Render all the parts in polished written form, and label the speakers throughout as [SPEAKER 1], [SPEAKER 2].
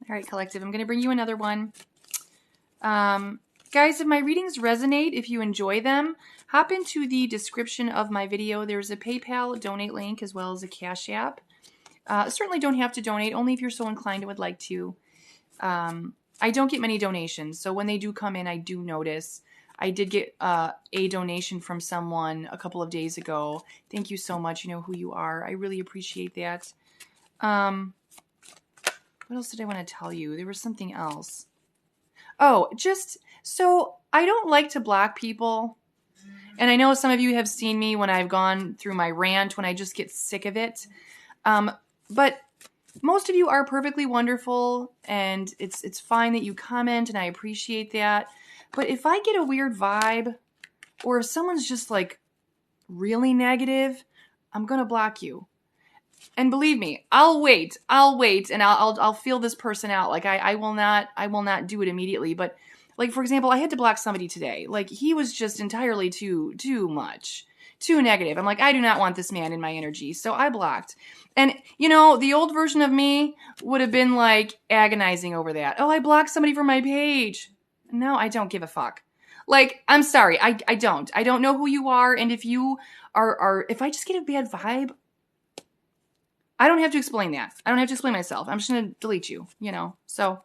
[SPEAKER 1] All right, collective. I'm going to bring you another one. Guys, if my readings resonate, if you enjoy them, hop into the description of my video. There's a PayPal donate link as well as a Cash App. Certainly don't have to donate, only if you're so inclined and would like to. I don't get many donations, so when they do come in, I do notice. I did get a donation from someone a couple of days ago. Thank you so much. You know who you are. I really appreciate that. What else did I want to tell you? There was something else. Oh, so I don't like to block people. And I know some of you have seen me when I've gone through my rant, when I just get sick of it. But most of you are perfectly wonderful, and it's fine that you comment, and I appreciate that. But if I get a weird vibe, or if someone's just like really negative, I'm going to block you. And believe me, I'll wait, and I'll feel this person out. Like I will not do it immediately. But like, for example, I had to block somebody today. Like, he was just entirely too much, too negative. I'm like, I do not want this man in my energy. So I blocked. And you know, the old version of me would have been like agonizing over that. Oh, I blocked somebody from my page. No, I don't give a fuck. Like, I'm sorry. I don't know who you are. And if you are, if I just get a bad vibe, I don't have to explain that. I don't have to explain myself. I'm just going to delete you, you know. So,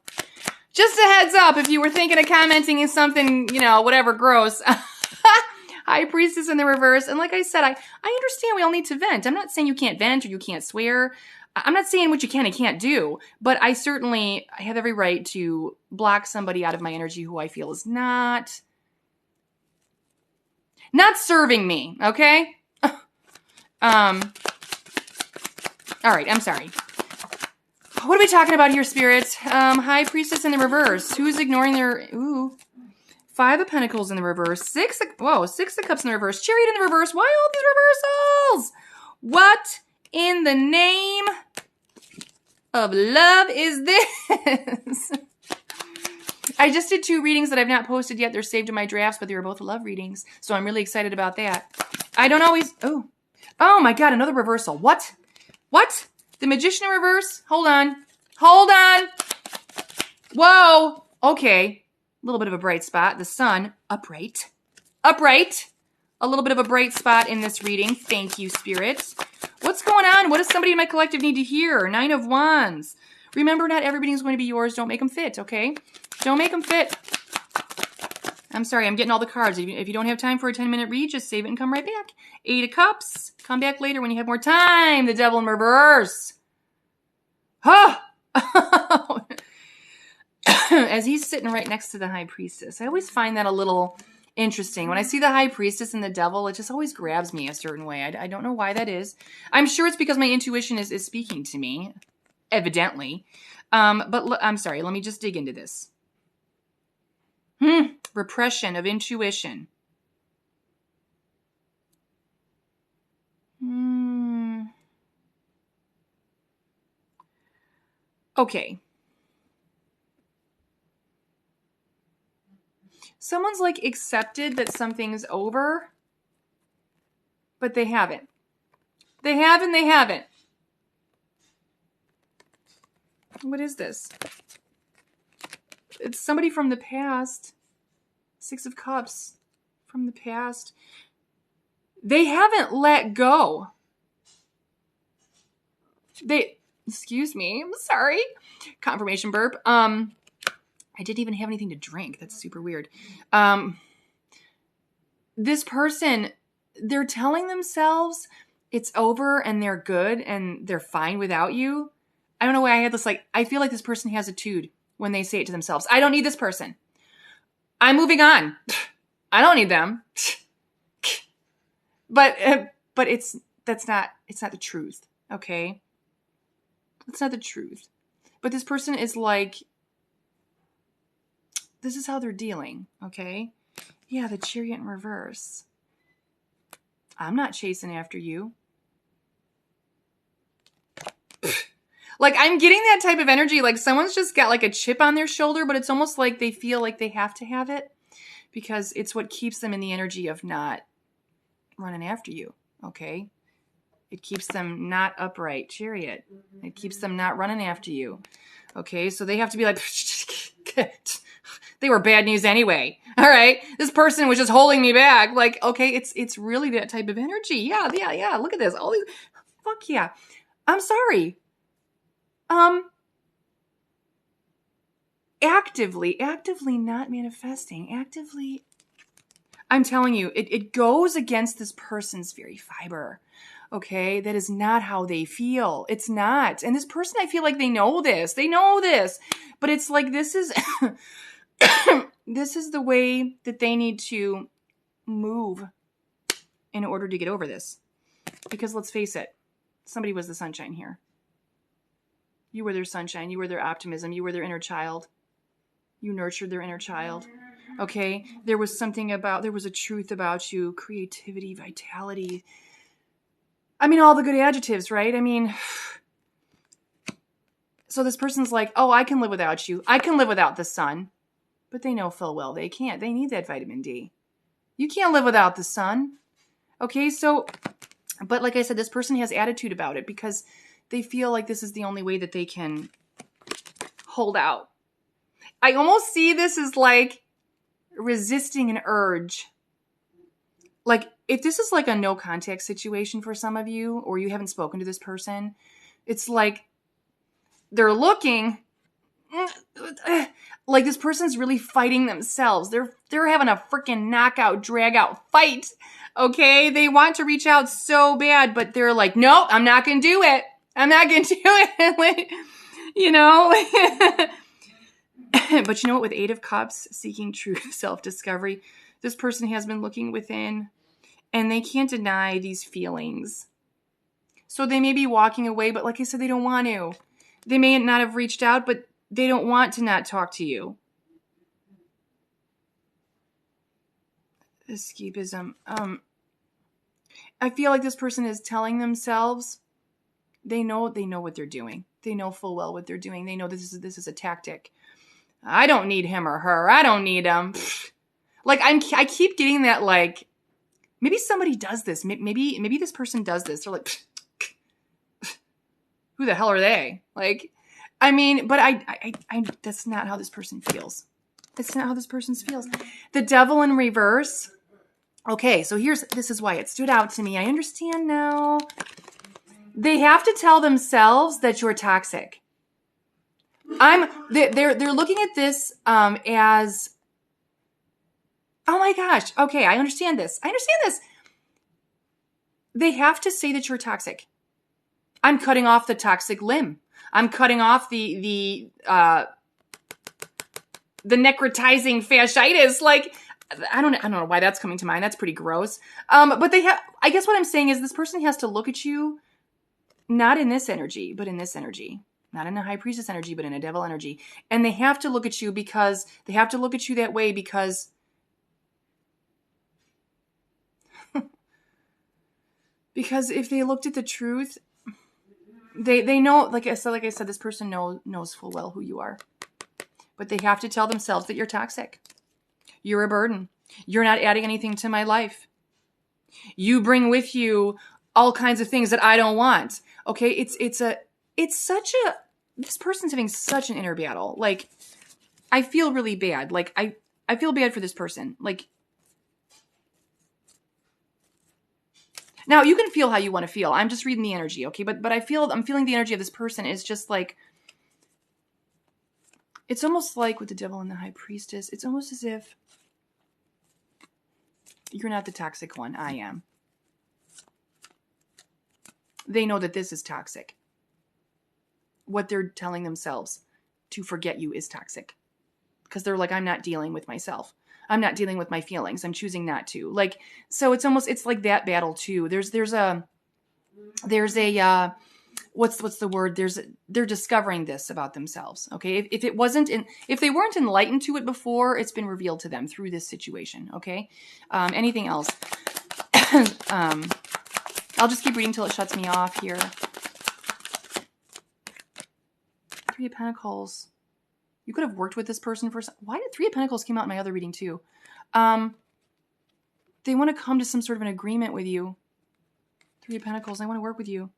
[SPEAKER 1] just a heads up, if you were thinking of commenting in something, you know, whatever, gross. High Priestess in the reverse. And like I said, I understand we all need to vent. I'm not saying you can't vent or you can't swear. I'm not saying what you can and can't do. But I have every right to block somebody out of my energy who I feel is not serving me, okay? All right, I'm sorry. What are we talking about here, spirits? High Priestess in the reverse. Who's ignoring their... Ooh. 5 of Pentacles in the reverse. 6 of Cups in the reverse. Chariot in the reverse. Why all these reversals? What in the name of love is this? I just did 2 readings that I've not posted yet. They're saved in my drafts, but they were both love readings. So I'm really excited about that. I don't always... Oh my God, another reversal. What? The Magician in reverse? Hold on. Whoa. Okay. A little bit of a bright spot. The Sun, upright. A little bit of a bright spot in this reading. Thank you, Spirit. What's going on? What does somebody in my collective need to hear? 9 of Wands. Remember, not everything is going to be yours. Don't make them fit, okay? Don't make them fit. I'm sorry, I'm getting all the cards. If you don't have time for a 10-minute read, just save it and come right back. 8 of Cups. Come back later when you have more time. The Devil in reverse. Huh. As he's sitting right next to the High Priestess. I always find that a little interesting. When I see the High Priestess and the Devil, it just always grabs me a certain way. I don't know why that is. I'm sure it's because my intuition is speaking to me. Evidently. But I'm sorry, let me just dig into this. Repression of intuition. Okay. Someone's like accepted that something's over, but they haven't. They haven't. What is this? It's somebody from the past. 6 of Cups from the past. They haven't let go. Excuse me, I'm sorry. Confirmation burp. I didn't even have anything to drink. That's super weird. This person, they're telling themselves it's over and they're good and they're fine without you. I don't know why I had this, like, I feel like this person has a tude when they say it to themselves. I don't need this person. I'm moving on. I don't need them. But it's not the truth. Okay. It's not the truth. But this person is like, this is how they're dealing. Okay. Yeah. The Chariot in reverse. I'm not chasing after you. Like, I'm getting that type of energy. Like, someone's just got like a chip on their shoulder, but it's almost like they feel like they have to have it because it's what keeps them in the energy of not running after you. Okay. It keeps them not upright. Chariot. It keeps them not running after you. Okay, so they have to be like, they were bad news anyway. All right, this person was just holding me back. Like, okay, it's really that type of energy. Yeah. Look at this. All these, fuck yeah. I'm sorry. Actively not manifesting. Actively, I'm telling you, it goes against this person's very fiber. Okay, that is not how they feel. It's not. And this person, I feel like they know this. They know this. But it's like this is this is the way that they need to move in order to get over this. Because let's face it, somebody was the sunshine here. You were their sunshine. You were their optimism. You were their inner child. You nurtured their inner child. Okay? There was a truth about you, creativity, vitality. I mean, all the good adjectives, right? I mean, so this person's like, oh, I can live without you. I can live without the sun. But they know full well they can't. They need that vitamin D. You can't live without the sun. Okay, so, but like I said, this person has attitude about it because they feel like this is the only way that they can hold out. I almost see this as like resisting an urge. Like, if this is like a no contact situation for some of you, or you haven't spoken to this person, it's like they're looking like this person's really fighting themselves. They're having a freaking knockout, drag out fight. Okay. They want to reach out so bad, but they're like, nope, I'm not going to do it. I'm not going to do it. Like, you know, but you know what, with 8 of Cups, seeking true self-discovery, this person has been looking within. And they can't deny these feelings. So they may be walking away, but like I said, they don't want to. They may not have reached out, but they don't want to not talk to you. Escapism. I feel like this person is telling themselves they know what they're doing. They know full well what they're doing. They know this is a tactic. I don't need him or her. I don't need him. Like I keep getting that like, maybe somebody does this. Maybe this person does this. They're like, who the hell are they? Like, I mean, but I that's not how this person feels. It's not how this person feels. The Devil in reverse. Okay, so this is why it stood out to me. I understand now. They have to tell themselves that you're toxic. They're looking at this as, oh my gosh. Okay, I understand this. They have to say that you're toxic. I'm cutting off the toxic limb. I'm cutting off the necrotizing fasciitis. Like, I don't know why that's coming to mind. That's pretty gross. But I guess what I'm saying is this person has to look at you not in this energy, but in this energy. Not in a high priestess energy, but in a devil energy. And they have to look at you because they have to look at you that way because if they looked at the truth, they know, like I said, this person knows full well who you are. But they have to tell themselves that you're toxic. You're a burden. You're not adding anything to my life. You bring with you all kinds of things that I don't want. Okay, this person's having such an inner battle. Like, I feel really bad. Like, I feel bad for this person. Like, now you can feel how you want to feel. I'm just reading the energy, okay? But I'm feeling the energy of this person is just like, it's almost like with the Devil and the High Priestess, it's almost as if you're not the toxic one. I am. They know that this is toxic. What they're telling themselves to forget you is toxic. Because they're like, I'm not dealing with myself. I'm not dealing with my feelings. I'm choosing not to. Like, so it's like that battle too. There's a what's the word? They're discovering this about themselves. Okay. If they weren't enlightened to it before, it's been revealed to them through this situation. Okay. Anything else? I'll just keep reading till it shuts me off here. 3 of Pentacles. You could have worked with this person for why did 3 of Pentacles came out in my other reading too? They want to come to some sort of an agreement with you. 3 of Pentacles, I want to work with you.